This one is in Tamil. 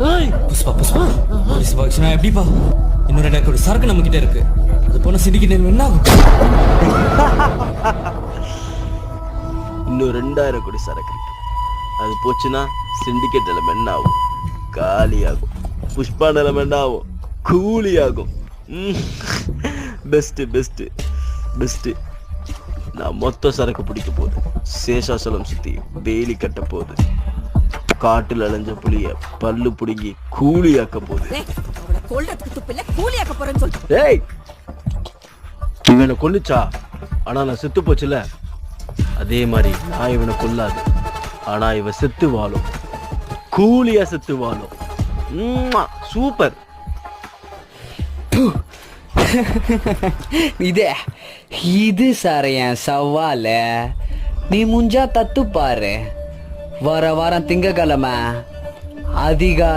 புஷ்பா புஷ்பா போலீஸ் பாக்ஸ்னா எப்படிப்பா? இன்னும் 2 கோடி சரக்கு நம்ம கிட்ட இருக்கு. அது போன சிண்டிகேட் என்ன ஆகும்? இன்னும் 2000 கோடி சரக்கு இருக்கு. அது போச்சுன்னா சிண்டிகேட் நிலைமை என்ன ஆகும்? காலியாகும். புஷ்பா நிலைமை என்ன ஆகும்? கூலியாகும். Best best best. நான் மொத்த சரக்கு பிடிக்க போகுது. சேஷாசலம் சுத்தி வேலி கட்ட போகுது. காட்டுல அலைஞ்ச புளிய பல்லு புடுங்கி கூலியாக்க போகுது. ஏய், இவனை கொல்லுச்சா? ஆனா நான் செத்து போச்சுல, அதே மாதிரி நான் இவனை கொல்லாது. ஆனா இவன் செத்து வாழும். கூலியா செத்து வாழும். சூப்பர். இது சார் என் சவால. நீ முஞ்சா தத்து பாரு. வாரம் திங்கக்கிழமை அதிகாலை